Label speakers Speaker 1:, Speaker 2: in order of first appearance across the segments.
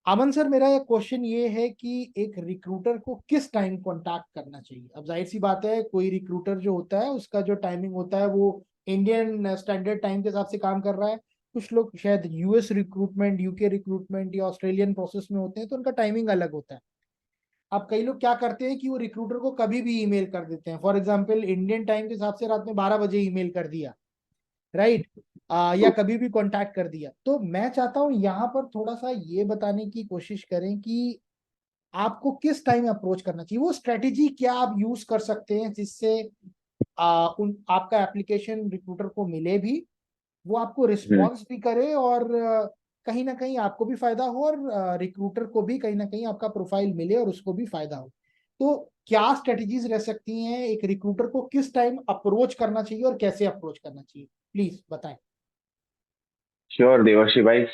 Speaker 1: अमन sir, मेरा एक question ये है कि एक रिक्रूटर को किस टाइम कांटेक्ट करना चाहिए। अब जाहिर सी बात है, कोई रिक्रूटर जो होता है उसका जो टाइमिंग होता है वो इंडियन स्टैंडर्ड टाइम के हिसाब से काम कर रहा है। कुछ लोग शायद यूएस रिक्रूटमेंट, यूके रिक्रूटमेंट या ऑस्ट्रेलियन प्रोसेस में होते हैं, तो उनका टाइमिंग अलग होता है। अब कई लोग क्या करते हैं कि वो रिक्रूटर को कभी भी ईमेल कर देते हैं। फॉर एग्जांपल, इंडियन टाइम के हिसाब से रात में 12 बजे ईमेल कर दिया, राइट। या कभी भी कांटेक्ट कर दिया। तो मैं चाहता हूं यहाँ पर थोड़ा सा ये बताने की कोशिश करें कि आपको किस टाइम अप्रोच करना चाहिए। वो स्ट्रेटेजी क्या आप यूज कर सकते हैं जिससे उन आपका एप्लीकेशन रिक्रूटर को मिले भी, वो आपको
Speaker 2: हम्म।
Speaker 1: रिस्पॉन्स भी करे, और कहीं ना कहीं आपको भी फायदा हो, और रिक्रूटर को भी कहीं ना कहीं आपका प्रोफाइल मिले और उसको भी फायदा हो। तो क्या स्ट्रेटेजीज रह सकती हैं, एक रिक्रूटर को किस टाइम अप्रोच करना चाहिए और कैसे अप्रोच करना चाहिए, प्लीज बताएं।
Speaker 2: श्योर देवर्षि भाई।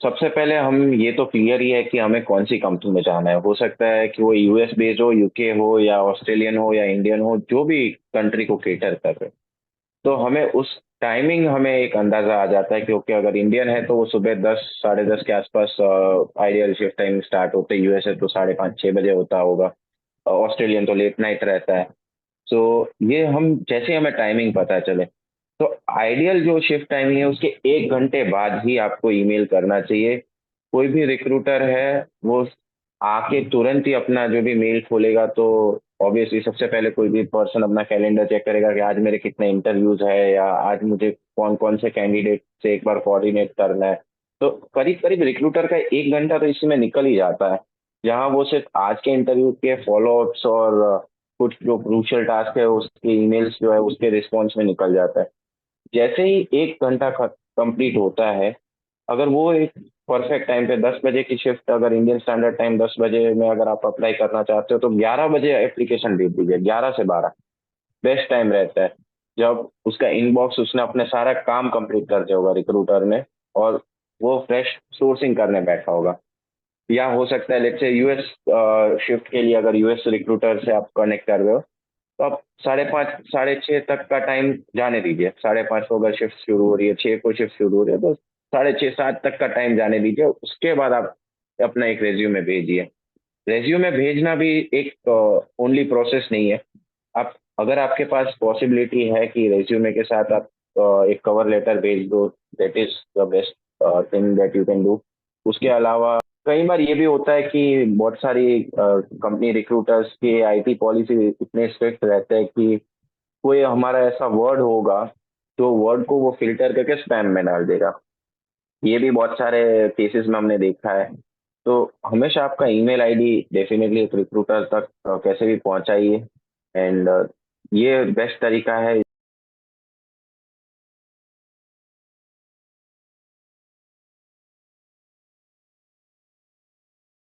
Speaker 2: सबसे पहले हम ये तो क्लियर ही है कि हमें कौन सी कंपनी में जाना है। हो सकता है कि वो यूएस बेस्ड हो, यूके हो, या ऑस्ट्रेलियन हो, या इंडियन हो, जो भी कंट्री को केटर कर रहे, तो हमें उस टाइमिंग हमें एक अंदाजा आ जाता है। क्योंकि अगर इंडियन है तो वो सुबह 10 साढ़े 10 के आसपास आइडियल शिफ्ट टाइम स्टार्ट होते हैं। यूएस है तो 5:30 6 बजे होता होगा। ऑस्ट्रेलियन तो लेट नाइट रहता है। तो ये हम जैसे हमें टाइमिंग पता चले, तो आइडियल जो शिफ्ट टाइमिंग है उसके 1 घंटे बाद ही आपको ईमेल करना चाहिए। कोई भी रिक्रूटर है वो आके तुरंत ही अपना जो भी मेल खोलेगा, तो ऑब्वियसली सबसे पहले कोई भी पर्सन अपना कैलेंडर चेक करेगा कि आज मेरे कितने इंटरव्यूज है, या आज मुझे कौन कौन से कैंडिडेट से एक बार कोऑर्डिनेट करना है। तो करीब करीब रिक्रूटर का 1 घंटा तो इसी में निकल ही जाता है, जहाँ वो सिर्फ आज के इंटरव्यू के फॉलो अप्स और कुछ जो क्रूशियल टास्क है उसके ईमेल्स जो है उसके रिस्पॉन्स में निकल जाता है। जैसे ही 1 घंटा कंप्लीट होता है, अगर वो एक परफेक्ट टाइम पे 10 बजे की शिफ्ट, अगर इंडियन स्टैंडर्ड टाइम 10 बजे में अगर आप अप्लाई करना चाहते हो, तो 11 बजे एप्लीकेशन भेज दीजिए। 11 से 12 बेस्ट टाइम रहता है, जब उसका इनबॉक्स उसने अपने सारा काम कंप्लीट कर दिया होगा रिक्रूटर ने, और वो फ्रेश सोर्सिंग करने बैठा होगा। या हो सकता है लेट्स से यूएस शिफ्ट के लिए अगर यूएस रिक्रूटर से आप कनेक्ट कर रहे हो, तो आप 5:30 6:30 तक का टाइम जाने दीजिए। 5:30 को अगर शिफ्ट शुरू हो रही है, 6 को शिफ्ट शुरू हो रही है, तो 6:30 7 तक का टाइम जाने दीजिए। उसके बाद आप अपना एक रेज्यूमे भेजिए। रेज्यूमे भेजना भी एक ओनली प्रोसेस नहीं है। आप, अगर आपके पास पॉसिबिलिटी है कि रेज्यूमे के साथ आप एक कवर लेटर भेज दो, that is the best thing that you can do. उसके अलावा कई बार ये भी होता है कि बहुत सारी कंपनी रिक्रूटर्स के आईटी पॉलिसी इतने स्ट्रिक्ट रहते हैं कि कोई हमारा ऐसा वर्ड होगा, तो वर्ड को वो फिल्टर करके स्पैम में डाल देगा। ये भी बहुत सारे केसेस में हमने देखा है। तो हमेशा आपका ईमेल आईडी डेफिनेटली एक रिक्रूटर तक कैसे भी पहुंचाइए। एंड ये बेस्ट तरीका है।